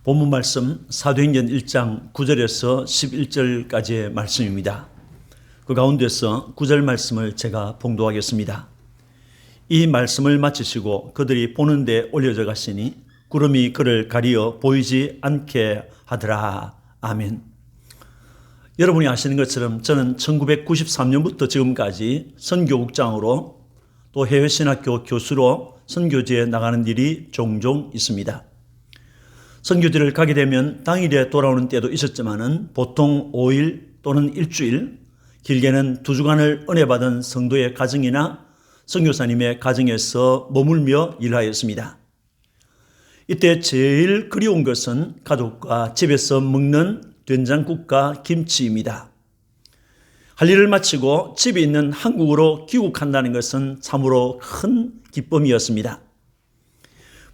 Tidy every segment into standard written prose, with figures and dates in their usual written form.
본문 말씀 사도행전 1장 9절에서 11절까지의 말씀입니다. 그 가운데서 9절 말씀을 제가 봉독하겠습니다. 이 말씀을 마치시고 그들이 보는 데 올려져 가시니 구름이 그를 가리어 보이지 않게 하더라. 아멘. 여러분이 아시는 것처럼 저는 1993년부터 지금까지 선교국장으로 또 해외신학교 교수로 선교지에 나가는 일이 종종 있습니다. 선교지를 가게 되면 당일에 돌아오는 때도 있었지만은 보통 5일 또는 일주일, 길게는 2주간을 은혜 받은 성도의 가정이나 선교사님의 가정에서 머물며 일하였습니다. 이때 제일 그리운 것은 가족과 집에서 먹는 된장국과 김치입니다. 할 일을 마치고 집에 있는 한국으로 귀국한다는 것은 참으로 큰 기쁨이었습니다.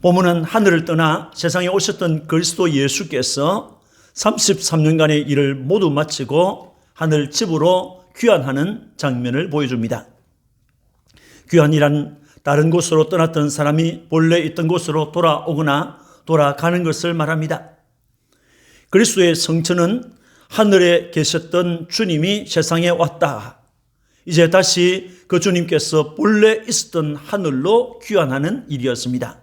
본문은 하늘을 떠나 세상에 오셨던 그리스도 예수께서 33년간의 일을 모두 마치고 하늘 집으로 귀환하는 장면을 보여줍니다. 귀환이란 다른 곳으로 떠났던 사람이 본래 있던 곳으로 돌아오거나 돌아가는 것을 말합니다. 그리스도의 성천은 하늘에 계셨던 주님이 세상에 왔다. 이제 다시 그 주님께서 본래 있었던 하늘로 귀환하는 일이었습니다.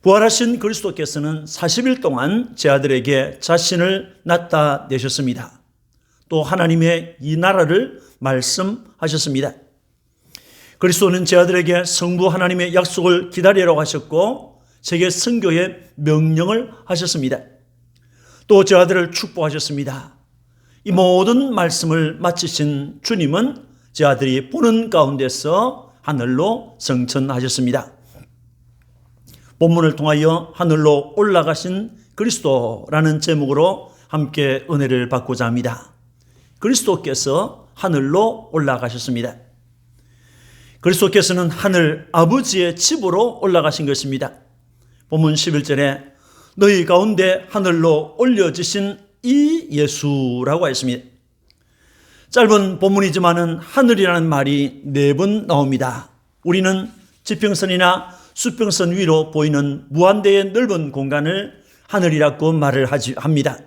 부활하신 그리스도께서는 40일 동안 제 아들에게 자신을 나타내셨습니다. 또 하나님의 이 나라를 말씀하셨습니다. 그리스도는 제 아들에게 성부 하나님의 약속을 기다리라고 하셨고 세계 선교의 명령을 하셨습니다. 또 제 아들을 축복하셨습니다. 이 모든 말씀을 마치신 주님은 제 아들이 보는 가운데서 하늘로 승천하셨습니다. 본문을 통하여 하늘로 올라가신 그리스도라는 제목으로 함께 은혜를 받고자 합니다. 그리스도께서 하늘로 올라가셨습니다. 그리스도께서는 하늘 아버지의 집으로 올라가신 것입니다. 본문 11절에 너희 가운데 하늘로 올려지신 이 예수라고 했습니다. 짧은 본문이지만은 하늘이라는 말이 4번 나옵니다. 우리는 지평선이나 수평선 위로 보이는 무한대의 넓은 공간을 하늘이라고 말을 합니다.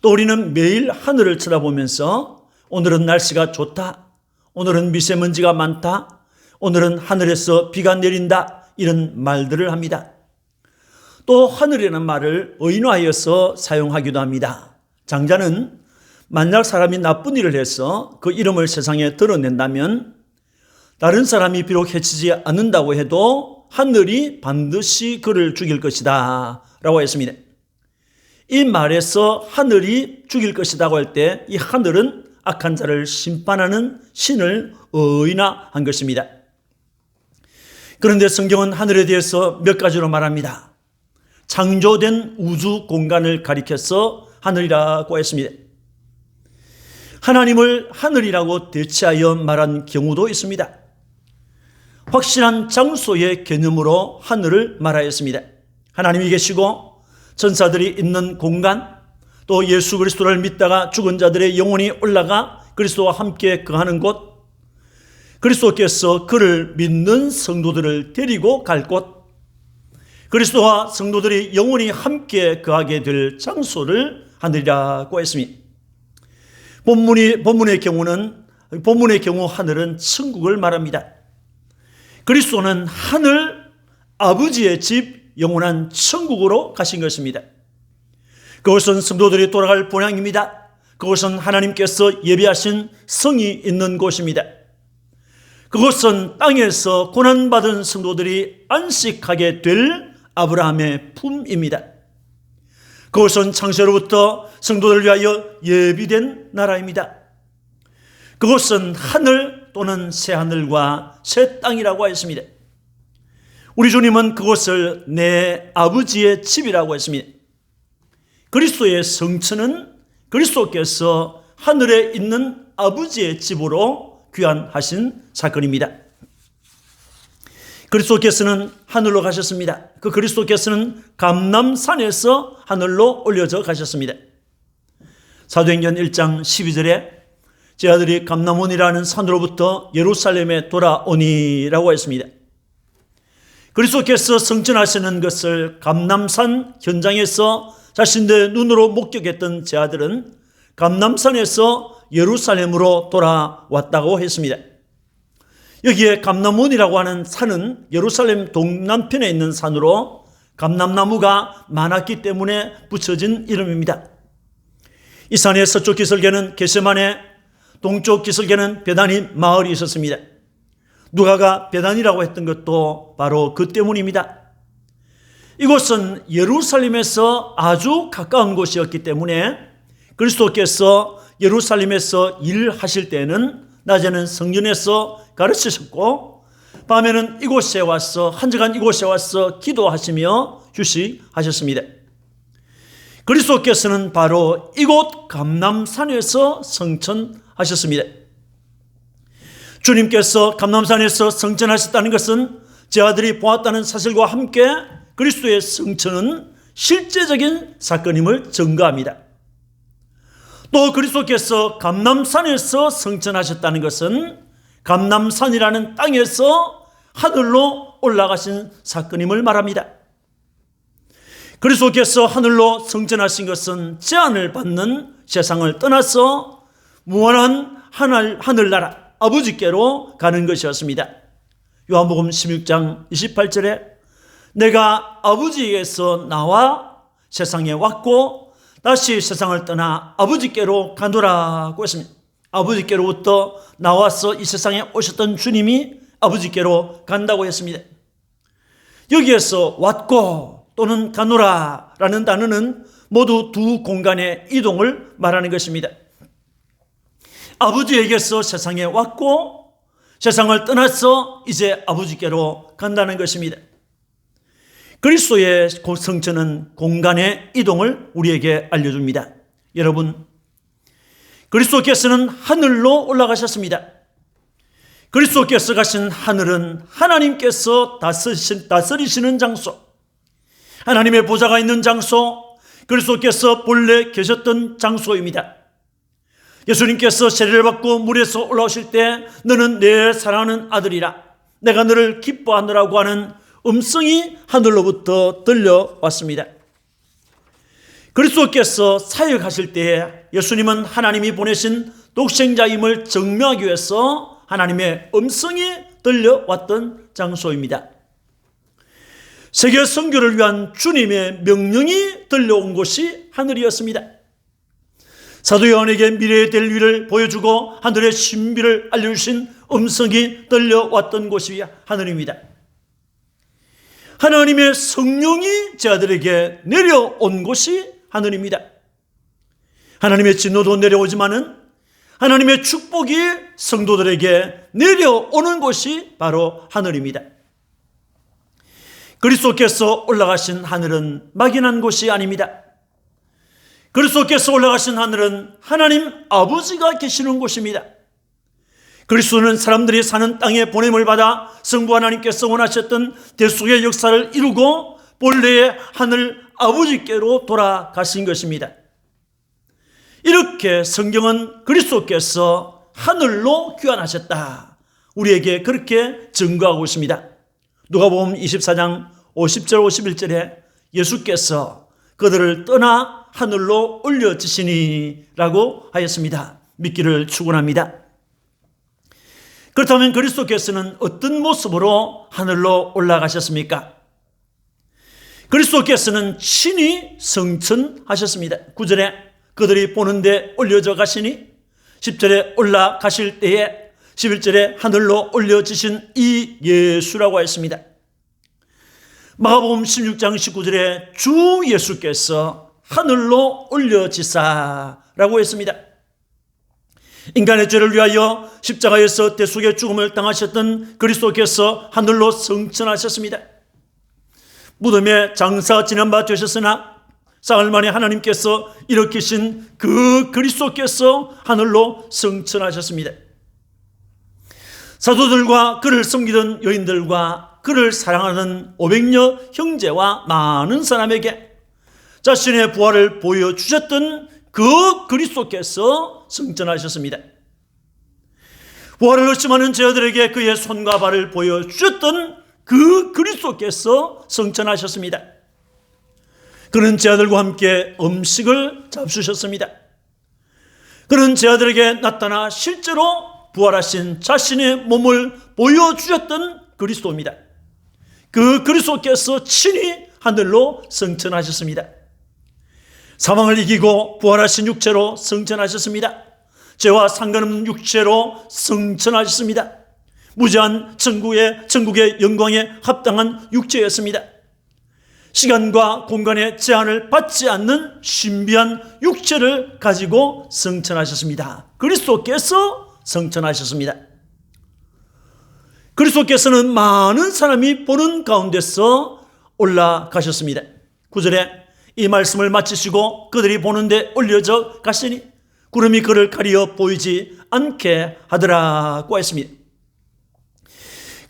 또 우리는 매일 하늘을 쳐다보면서 오늘은 날씨가 좋다, 오늘은 미세먼지가 많다, 오늘은 하늘에서 비가 내린다 이런 말들을 합니다. 또 하늘이라는 말을 의인화하여서 사용하기도 합니다. 장자는 만약 사람이 나쁜 일을 해서 그 이름을 세상에 드러낸다면 다른 사람이 비록 해치지 않는다고 해도 하늘이 반드시 그를 죽일 것이다 라고 했습니다. 이 말에서 하늘이 죽일 것이라고 할 때 이 하늘은 악한 자를 심판하는 신을 의인화한 것입니다. 그런데 성경은 하늘에 대해서 몇 가지로 말합니다. 창조된 우주 공간을 가리켜서 하늘이라고 했습니다. 하나님을 하늘이라고 대체하여 말한 경우도 있습니다. 확실한 장소의 개념으로 하늘을 말하였습니다. 하나님이 계시고 천사들이 있는 공간, 또 예수 그리스도를 믿다가 죽은 자들의 영혼이 올라가 그리스도와 함께 거하는 곳, 그리스도께서 그를 믿는 성도들을 데리고 갈 곳, 그리스도와 성도들이 영원히 함께 거하게 될 장소를 하늘이라고 했습니다. 본문의 경우 하늘은 천국을 말합니다. 그리스도는 하늘 아버지의 집 영원한 천국으로 가신 것입니다. 그것은 성도들이 돌아갈 본향입니다. 그것은 하나님께서 예비하신 성이 있는 곳입니다. 그것은 땅에서 고난받은 성도들이 안식하게 될 아브라함의 품입니다. 그것은 창세로부터 성도들을 위하여 예비된 나라입니다. 그것은 하늘 또는 새하늘과 새 땅이라고 했습니다. 우리 주님은 그것을 내 아버지의 집이라고 했습니다. 그리스도의 성천은 그리스도께서 하늘에 있는 아버지의 집으로 귀환하신 사건입니다. 그리스도께서는 하늘로 가셨습니다. 그 그리스도께서는 감람산에서 하늘로 올려져 가셨습니다. 사도행전 1장 12절에 제 아들이 감람원이라는 산으로부터 예루살렘에 돌아오니라고 했습니다. 그리스도께서 승천하시는 것을 감람산 현장에서 자신들의 눈으로 목격했던 제자들은 감람산에서 예루살렘으로 돌아왔다고 했습니다. 여기에 감람원이라고 하는 산은 예루살렘 동남편에 있는 산으로 감람나무가 많았기 때문에 붙여진 이름입니다. 이 산의 서쪽 기슭에는 겟세마네, 동쪽 기슭에는 베다니 마을이 있었습니다. 누가가 베단이라고 했던 것도 바로 그 때문입니다. 이곳은 예루살렘에서 아주 가까운 곳이었기 때문에 그리스도께서 예루살렘에서 일하실 때는 낮에는 성전에서 가르치셨고 밤에는 이곳에 와서 한적한 이곳에 와서 기도하시며 휴식하셨습니다. 그리스도께서는 바로 이곳 감람산에서 성천하셨습니다. 주님께서 감람산에서 성천하셨다는 것은 제자들이 보았다는 사실과 함께 그리스도의 성천은 실제적인 사건임을 증거합니다. 또 그리스도께서 감람산에서 성천하셨다는 것은 감람산이라는 땅에서 하늘로 올라가신 사건임을 말합니다. 그리스도께서 하늘로 성천하신 것은 제한을 받는 세상을 떠나서 무한한 하늘나라 아버지께로 가는 것이었습니다. 요한복음 16장 28절에 내가 아버지에게서 나와 세상에 왔고 다시 세상을 떠나 아버지께로 가노라고 했습니다. 아버지께로부터 나와서 이 세상에 오셨던 주님이 아버지께로 간다고 했습니다. 여기에서 왔고 또는 가노라라는 단어는 모두 두 공간의 이동을 말하는 것입니다. 아버지에게서 세상에 왔고 세상을 떠나서 이제 아버지께로 간다는 것입니다. 그리스도의 성천은 공간의 이동을 우리에게 알려줍니다. 여러분, 그리스도께서는 하늘로 올라가셨습니다. 그리스도께서 가신 하늘은 하나님께서 다스리시는 장소, 하나님의 보좌가 있는 장소, 그리스도께서 본래 계셨던 장소입니다. 예수님께서 세례를 받고 물에서 올라오실 때 너는 내 사랑하는 아들이라 내가 너를 기뻐하노라고 하는 음성이 하늘로부터 들려왔습니다. 그리스도께서 사역하실 때에 예수님은 하나님이 보내신 독생자임을 증명하기 위해서 하나님의 음성이 들려왔던 장소입니다. 세계 선교를 위한 주님의 명령이 들려온 곳이 하늘이었습니다. 사도 요한에게 미래에 될 일을 보여주고 하늘의 신비를 알려주신 음성이 들려왔던 곳이 하늘입니다. 하나님의 성령이 제자들에게 내려온 곳이 하늘입니다. 하나님의 진노도 내려오지만은 하나님의 축복이 성도들에게 내려오는 곳이 바로 하늘입니다. 그리스도께서 올라가신 하늘은 막연한 곳이 아닙니다. 그리스도께서 올라가신 하늘은 하나님 아버지가 계시는 곳입니다. 그리스도는 사람들이 사는 땅에 보냄을 받아 성부 하나님께서 원하셨던 대속의 역사를 이루고 본래의 하늘 아버지께로 돌아가신 것입니다. 이렇게 성경은 그리스도께서 하늘로 귀환하셨다, 우리에게 그렇게 증거하고 있습니다. 누가복음 24장 50절 51절에 예수께서 그들을 떠나 하늘로 올려지시니 라고 하였습니다. 믿기를 축원합니다. 그렇다면 그리스도께서는 어떤 모습으로 하늘로 올라가셨습니까? 그리스도께서는 친히 성천하셨습니다. 9절에 그들이 보는데 올려져 가시니, 10절에 올라가실 때에, 11절에 하늘로 올려지신 이 예수라고 했습니다. 마가복음 16장 19절에 주 예수께서 하늘로 올려지사라고 했습니다. 인간의 죄를 위하여 십자가에서 대속의 죽음을 당하셨던 그리스도께서 하늘로 성천하셨습니다. 무덤에 장사 지난 바 되셨으나 사흘 만에 하나님께서 일으키신 그 그리스도께서 하늘로 성천하셨습니다. 사도들과 그를 섬기던 여인들과 그를 사랑하는 500여 형제와 많은 사람에게 자신의 부활을 보여주셨던 그 그리스도께서 성천하셨습니다. 부활을 의심하는 제자들에게 그의 손과 발을 보여주셨던 그 그리스도께서 성천하셨습니다. 그는 제 아들과 함께 음식을 잡수셨습니다. 그는 제 아들에게 나타나 실제로 부활하신 자신의 몸을 보여주셨던 그리스도입니다. 그 그리스도께서 친히 하늘로 승천하셨습니다. 사망을 이기고 부활하신 육체로 승천하셨습니다. 죄와 상관없는 육체로 승천하셨습니다. 무제한 천국의 영광에 합당한 육체였습니다. 시간과 공간의 제한을 받지 않는 신비한 육체를 가지고 승천하셨습니다. 그리스도께서 승천하셨습니다. 그리스도께서는 많은 사람이 보는 가운데서 올라가셨습니다. 9절에 이 말씀을 마치시고 그들이 보는데 올려져 가시니 구름이 그를 가리어 보이지 않게 하더라고 했습니다.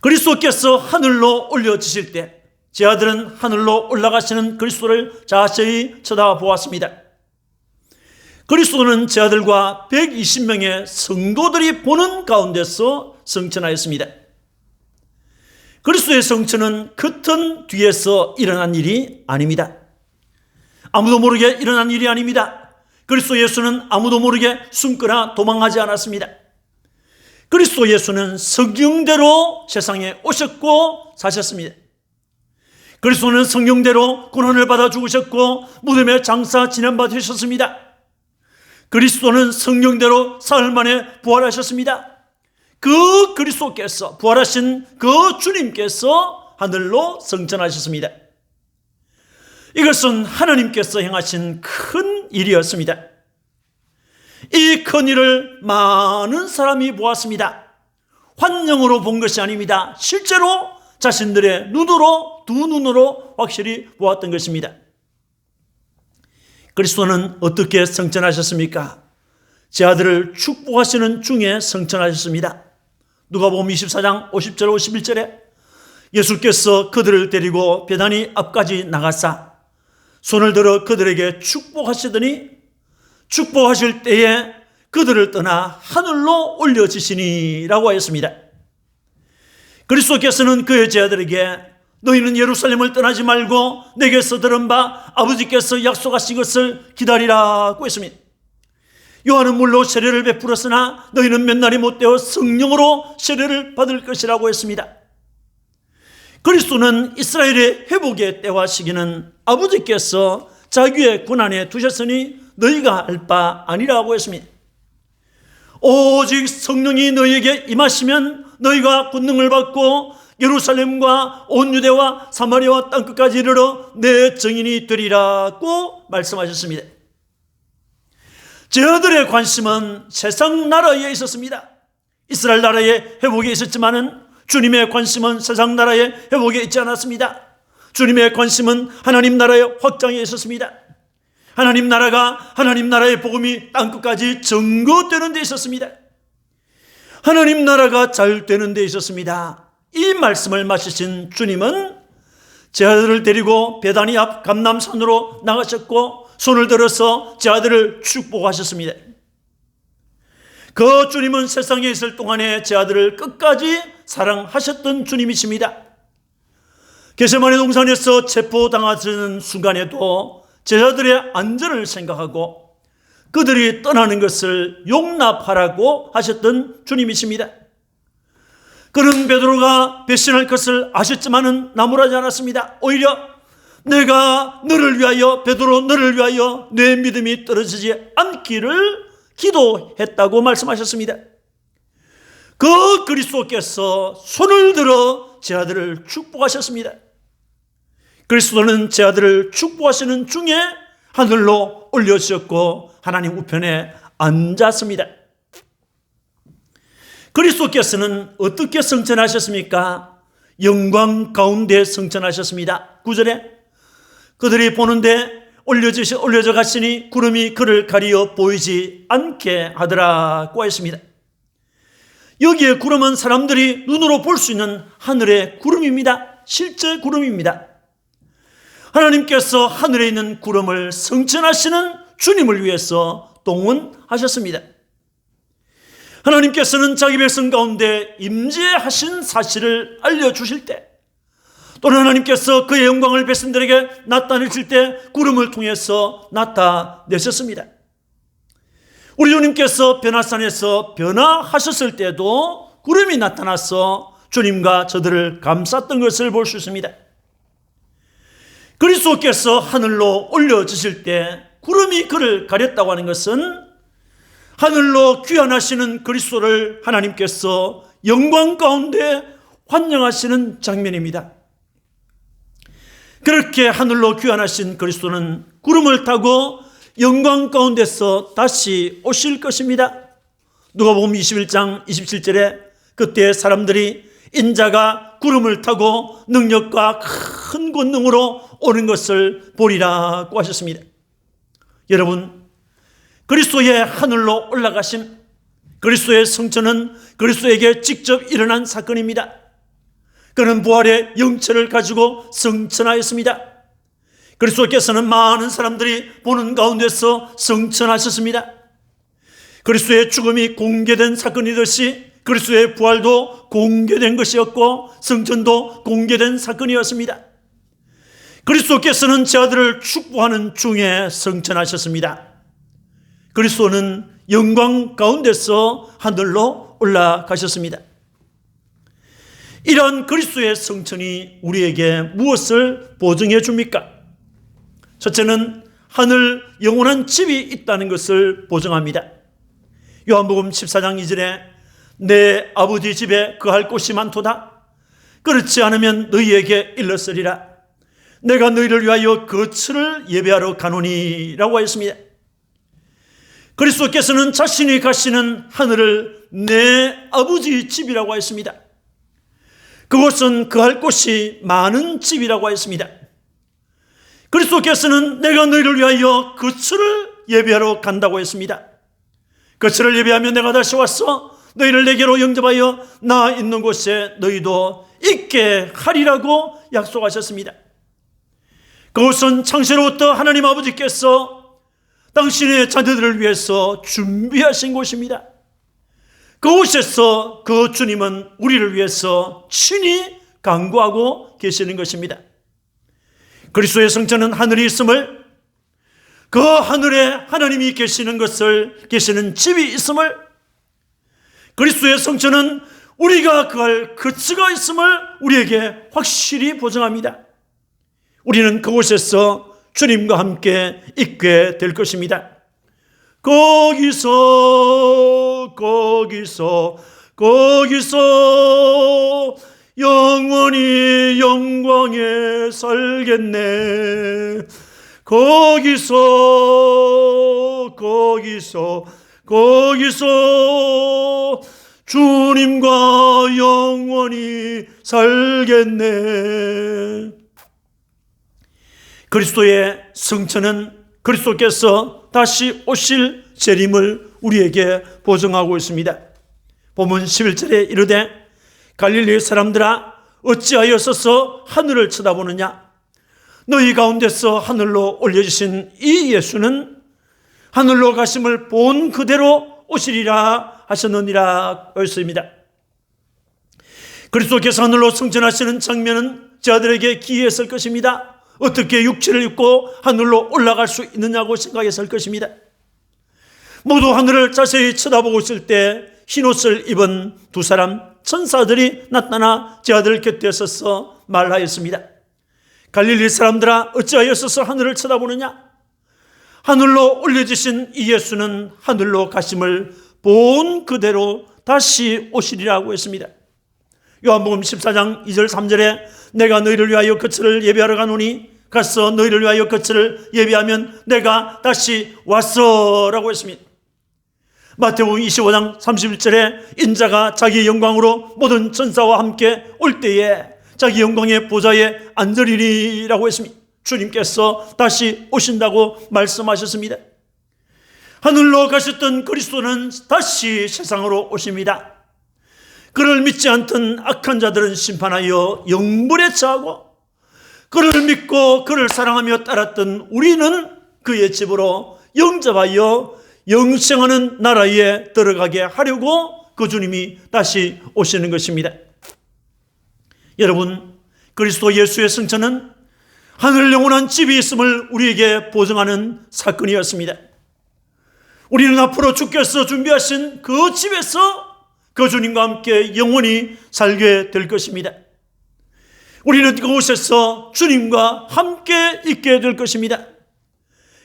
그리스도께서 하늘로 올려지실 때 제 아들은 하늘로 올라가시는 그리스도를 자세히 쳐다보았습니다. 그리스도는 제 아들과 120명의 성도들이 보는 가운데서 승천하였습니다. 그리스도의 성천은 커튼 뒤에서 일어난 일이 아닙니다. 아무도 모르게 일어난 일이 아닙니다. 그리스도 예수는 아무도 모르게 숨거나 도망하지 않았습니다. 그리스도 예수는 성경대로 세상에 오셨고 사셨습니다. 그리스도는 성경대로 고난을 받아 죽으셨고 무덤에 장사 지낸 바 되셨습니다. 그리스도는 성경대로 사흘 만에 부활하셨습니다. 그 그리스도께서 부활하신 그 주님께서 하늘로 승천하셨습니다. 이것은 하나님께서 행하신 큰 일이었습니다. 이 큰 일을 많은 사람이 보았습니다. 환영으로 본 것이 아닙니다. 실제로 자신들의 눈으로, 두 눈으로 확실히 보았던 것입니다. 그리스도는 어떻게 승천하셨습니까? 제 아들을 축복하시는 중에 승천하셨습니다. 누가복음 24장 50절 51절에 예수께서 그들을 데리고 베다니 앞까지 나가사 손을 들어 그들에게 축복하시더니 축복하실 때에 그들을 떠나 하늘로 올려지시니라고 하였습니다. 그리스도께서는 그의 제자들에게 너희는 예루살렘을 떠나지 말고 내게서 들은 바 아버지께서 약속하신 것을 기다리라고 했습니다. 요한은 물로 세례를 베풀었으나 너희는 몇 날이 못되어 성령으로 세례를 받을 것이라고 했습니다. 그리스도는 이스라엘의 회복의 때와 시기는 아버지께서 자기의 권한에 두셨으니 너희가 알 바 아니라고 했습니다. 오직 성령이 너희에게 임하시면 너희가 권능을 받고 예루살렘과 온 유대와 사마리아와 땅끝까지 이르러 내 증인이 되리라고 말씀하셨습니다. 저들의 관심은 세상 나라에 있었습니다. 이스라엘 나라의 회복에 있었지만은 주님의 관심은 세상 나라의 회복에 있지 않았습니다. 주님의 관심은 하나님 나라의 확장에 있었습니다. 하나님 나라의 복음이 땅끝까지 전거되는 데 있었습니다. 하나님 나라가 잘 되는 데 있었습니다. 이 말씀을 마치신 주님은 제 아들을 데리고 베다니 앞 감람산으로 나가셨고 손을 들어서 제 아들을 축복하셨습니다. 그 주님은 세상에 있을 동안에 제 아들을 끝까지 사랑하셨던 주님이십니다. 겟세마네 동산에서 체포당하는 순간에도 제자들의 안전을 생각하고 그들이 떠나는 것을 용납하라고 하셨던 주님이십니다. 그는 베드로가 배신할 것을 아셨지만은 나무라지 않았습니다. 오히려 내가 너를 위하여 베드로 너를 위하여 내 믿음이 떨어지지 않기를 기도했다고 말씀하셨습니다. 그 그리스도께서 손을 들어 제 아들을 축복하셨습니다. 그리스도는 제 아들을 축복하시는 중에 하늘로 올려주셨고 하나님 우편에 앉았습니다. 그리스도께서는 어떻게 승천하셨습니까? 영광 가운데 승천하셨습니다. 9절에 그들이 보는데 올려져 갔으니 구름이 그를 가리어 보이지 않게 하더라고 했습니다. 여기에 구름은 사람들이 눈으로 볼 수 있는 하늘의 구름입니다. 실제 구름입니다. 하나님께서 하늘에 있는 구름을 승천하시는 주님을 위해서 동원하셨습니다. 하나님께서는 자기 백성 가운데 임재하신 사실을 알려주실 때 또는 하나님께서 그의 영광을 백성들에게 나타내실 때 구름을 통해서 나타내셨습니다. 우리 주님께서 변화산에서 변화하셨을 때도 구름이 나타나서 주님과 저들을 감쌌던 것을 볼 수 있습니다. 그리스도께서 하늘로 올려지실 때 구름이 그를 가렸다고 하는 것은 하늘로 귀환하시는 그리스도를 하나님께서 영광 가운데 환영하시는 장면입니다. 그렇게 하늘로 귀환하신 그리스도는 구름을 타고 영광 가운데서 다시 오실 것입니다. 누가복음 21장 27절에 그때 사람들이 인자가 구름을 타고 능력과 큰 권능으로 오는 것을 보리라고 하셨습니다. 여러분, 그리스도의 하늘로 올라가심, 그리스도의 성천은 그리스도에게 직접 일어난 사건입니다. 그는 부활의 영체를 가지고 성천하였습니다. 그리스도께서는 많은 사람들이 보는 가운데서 성천하셨습니다. 그리스도의 죽음이 공개된 사건이듯이 그리스도의 부활도 공개된 것이었고 성천도 공개된 사건이었습니다. 그리스도께서는 제 아들을 축복하는 중에 성천하셨습니다. 그리스도는 영광 가운데서 하늘로 올라가셨습니다. 이러한 그리스도의 성천이 우리에게 무엇을 보증해 줍니까? 첫째는 하늘 영원한 집이 있다는 것을 보증합니다. 요한복음 14장 2절에 내 아버지 집에 거할 곳이 많도다. 그렇지 않으면 너희에게 일렀으리라. 내가 너희를 위하여 거처를 예배하러 가노니 라고 하였습니다. 그리스도께서는 자신이 가시는 하늘을 내 아버지 집이라고 하였습니다. 그곳은 거할 곳이 많은 집이라고 하였습니다. 그리스도께서는 내가 너희를 위하여 거처를 예배하러 간다고 했습니다. 거처를 예배하면 내가 다시 와서 너희를 내게로 영접하여 나 있는 곳에 너희도 있게 하리라고 약속하셨습니다. 그것은 창세로부터 하나님 아버지께서 당신의 자녀들을 위해서 준비하신 곳입니다. 그곳에서 그 주님은 우리를 위해서 친히 강구하고 계시는 것입니다. 그리스도의 성천은 하늘이 있음을, 그 하늘에 하나님이 계시는 집이 있음을, 그리스도의 성천은 우리가 거할 거처가 있음을 우리에게 확실히 보증합니다. 우리는 그곳에서 주님과 함께 있게 될 것입니다. 거기서 영원히 영광에 살겠네. 거기서 주님과 영원히 살겠네. 그리스도의 성천은 그리스도께서 다시 오실 재림을 우리에게 보증하고 있습니다. 본문 11절에 이르되 갈릴리 사람들아 어찌하여 서서 하늘을 쳐다보느냐. 너희 가운데서 하늘로 올려주신 이 예수는 하늘로 가심을 본 그대로 오시리라 하셨느니라 했습니다. 그리스도께서 하늘로 승천하시는 장면은 저들에게 기이했을 것입니다. 어떻게 육체를 입고 하늘로 올라갈 수 있느냐고 생각했을 것입니다. 모두 하늘을 자세히 쳐다보고 있을 때 흰옷을 입은 두 사람 천사들이 나타나 제 아들 곁에 서서 말하였습니다. 갈릴리 사람들아 어찌하여 서서 하늘을 쳐다보느냐. 하늘로 올려주신 이 예수는 하늘로 가심을 본 그대로 다시 오시리라고 했습니다. 요한복음 14장 2절 3절에 내가 너희를 위하여 거처를 예배하러 가노니 가서 너희를 위하여 거처를 예배하면 내가 다시 왔어라고 했습니다. 마태복음 25장 31절에 인자가 자기 영광으로 모든 천사와 함께 올 때에 자기 영광의 보좌에 앉으리라고 했습니다. 주님께서 다시 오신다고 말씀하셨습니다. 하늘로 가셨던 그리스도는 다시 세상으로 오십니다. 그를 믿지 않던 악한 자들은 심판하여 영불에 처하고 그를 믿고 그를 사랑하며 따랐던 우리는 그의 집으로 영접하여 영생하는 나라에 들어가게 하려고 그 주님이 다시 오시는 것입니다. 여러분, 그리스도 예수의 승천은 하늘 영원한 집이 있음을 우리에게 보증하는 사건이었습니다. 우리는 앞으로 주께서 준비하신 그 집에서 그 주님과 함께 영원히 살게 될 것입니다. 우리는 그곳에서 주님과 함께 있게 될 것입니다.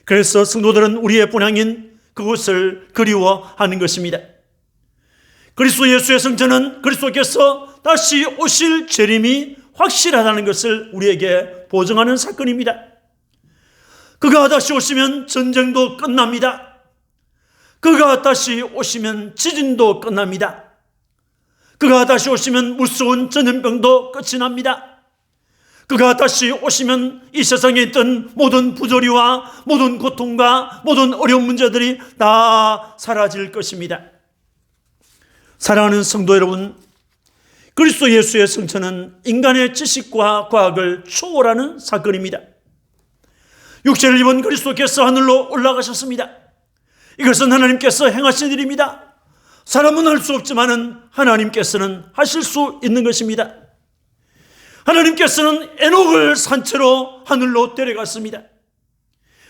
그래서 성도들은 우리의 본향인 그곳을 그리워하는 것입니다. 그리스도 예수의 승천은 그리스도께서 다시 오실 재림이 확실하다는 것을 우리에게 보증하는 사건입니다. 그가 다시 오시면 전쟁도 끝납니다. 그가 다시 오시면 지진도 끝납니다. 그가 다시 오시면 무서운 전염병도 끝이 납니다. 그가 다시 오시면 이 세상에 있던 모든 부조리와 모든 고통과 모든 어려운 문제들이 다 사라질 것입니다. 사랑하는 성도 여러분, 그리스도 예수의 승천은 인간의 지식과 과학을 초월하는 사건입니다. 육체를 입은 그리스도께서 하늘로 올라가셨습니다. 이것은 하나님께서 행하신 일입니다. 사람은 할 수 없지만은 하나님께서는 하실 수 있는 것입니다. 하나님께서는 에녹을 산채로 하늘로 데려갔습니다.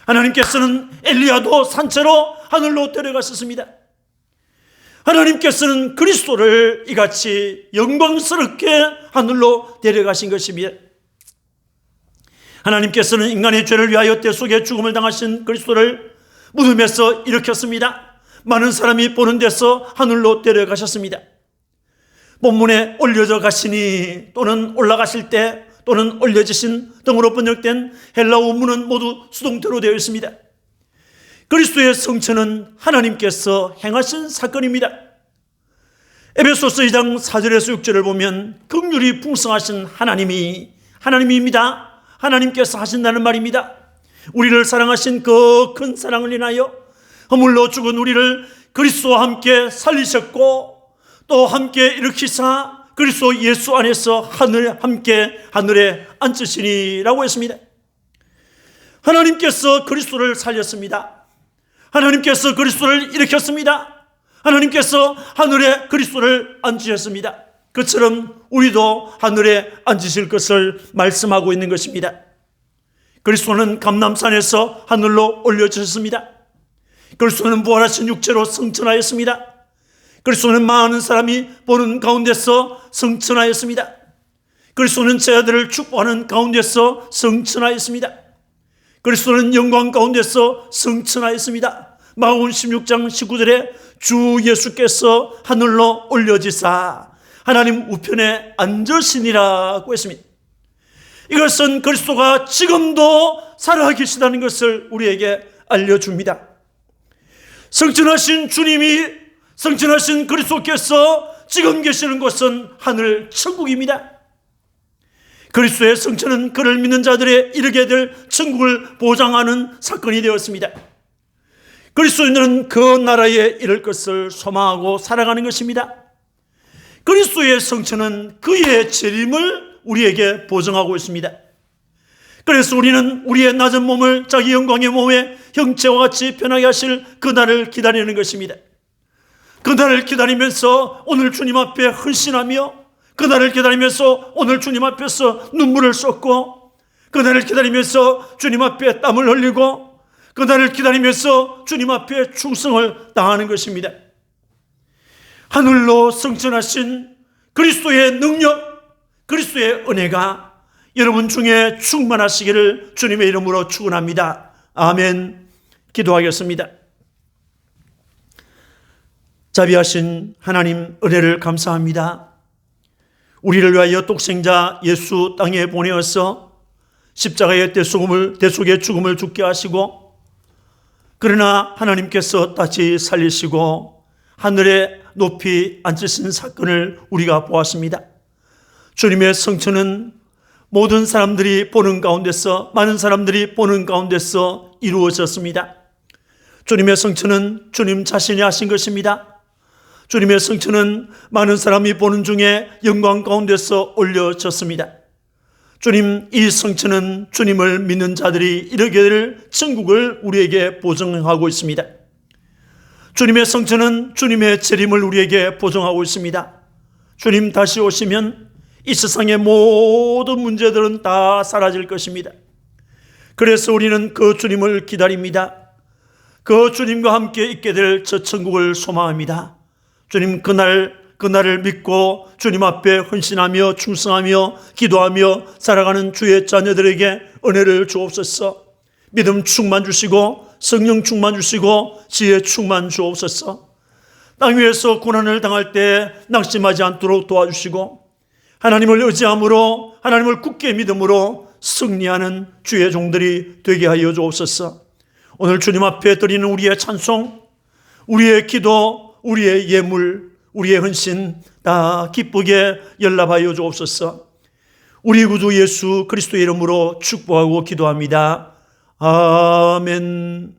하나님께서는 엘리야도 산채로 하늘로 데려갔었습니다. 하나님께서는 그리스도를 이같이 영광스럽게 하늘로 데려가신 것입니다. 하나님께서는 인간의 죄를 위하여 때 속에 죽음을 당하신 그리스도를 무덤에서 일으켰습니다. 많은 사람이 보는 데서 하늘로 데려가셨습니다. 본문에 올려져 가시니 또는 올라가실 때 또는 올려지신 등으로 번역된 헬라어 원문은 모두 수동태로 되어 있습니다. 그리스도의 성천은 하나님께서 행하신 사건입니다. 에베소서 2장 4절에서 6절을 보면 긍휼이 풍성하신 하나님입니다. 하나님께서 하신다는 말입니다. 우리를 사랑하신 그 큰 사랑을 인하여 허물로 죽은 우리를 그리스도와 함께 살리셨고 또 함께 일으키사 그리스도 예수 안에서 함께 하늘에 앉으시니라고 했습니다. 하나님께서 그리스도를 살렸습니다. 하나님께서 그리스도를 일으켰습니다. 하나님께서 하늘에 그리스도를 앉으셨습니다. 그처럼 우리도 하늘에 앉으실 것을 말씀하고 있는 것입니다. 그리스도는 감람산에서 하늘로 올려주셨습니다. 그리스도는 부활하신 육체로 승천하였습니다. 그리스도는 많은 사람이 보는 가운데서 승천하였습니다. 그리스도는 제자들을 축복하는 가운데서 승천하였습니다. 그리스도는 영광 가운데서 승천하였습니다. 마가복음 16장 19절에 주 예수께서 하늘로 올려지사 하나님 우편에 앉으시니라고 했습니다. 이것은 그리스도가 지금도 살아계시다는 것을 우리에게 알려줍니다. 승천하신 그리스도께서 지금 계시는 곳은 하늘 천국입니다. 그리스도의 승천은 그를 믿는 자들의 이르게 될 천국을 보장하는 사건이 되었습니다. 그리스도인들은 그 나라에 이를 것을 소망하고 살아가는 것입니다. 그리스도의 성천은 그의 재림을 우리에게 보증하고 있습니다. 그래서 우리는 우리의 낮은 몸을 자기 영광의 몸의 형체와 같이 변하게 하실 그날을 기다리는 것입니다. 그날을 기다리면서 오늘 주님 앞에 헌신하며 그날을 기다리면서 오늘 주님 앞에서 눈물을 쏟고 그날을 기다리면서 주님 앞에 땀을 흘리고 그날을 기다리면서 주님 앞에 충성을 다하는 것입니다. 하늘로 승천하신 그리스도의 능력, 그리스도의 은혜가 여러분 중에 충만하시기를 주님의 이름으로 축원합니다. 아멘. 기도하겠습니다. 자비하신 하나님 은혜를 감사합니다. 우리를 위하여 독생자 예수 땅에 보내어서 십자가의 대속의 죽음을 죽게 하시고 그러나 하나님께서 다시 살리시고 하늘에 높이 앉으신 사건을 우리가 보았습니다. 주님의 성천은 모든 사람들이 보는 가운데서 많은 사람들이 보는 가운데서 이루어졌습니다. 주님의 성천은 주님 자신이 하신 것입니다. 주님의 성천은 많은 사람이 보는 중에 영광 가운데서 올려졌습니다. 주님, 이 성천은 주님을 믿는 자들이 이르게 될 천국을 우리에게 보증하고 있습니다. 주님의 성천은 주님의 재림을 우리에게 보증하고 있습니다. 주님 다시 오시면 이 세상의 모든 문제들은 다 사라질 것입니다. 그래서 우리는 그 주님을 기다립니다. 그 주님과 함께 있게 될 저 천국을 소망합니다. 주님 그날을 믿고 주님 앞에 헌신하며 충성하며 기도하며 살아가는 주의 자녀들에게 은혜를 주옵소서. 믿음 충만 주시고 성령 충만 주시고 지혜 충만 주옵소서. 땅 위에서 고난을 당할 때 낙심하지 않도록 도와주시고 하나님을 의지함으로 하나님을 굳게 믿음으로 승리하는 주의 종들이 되게 하여 주옵소서. 오늘 주님 앞에 드리는 우리의 찬송, 우리의 기도, 우리의 예물, 우리의 헌신 다 기쁘게 연락하여 주옵소서. 우리 구주 예수 그리스도의 이름으로 축복하고 기도합니다. 아멘.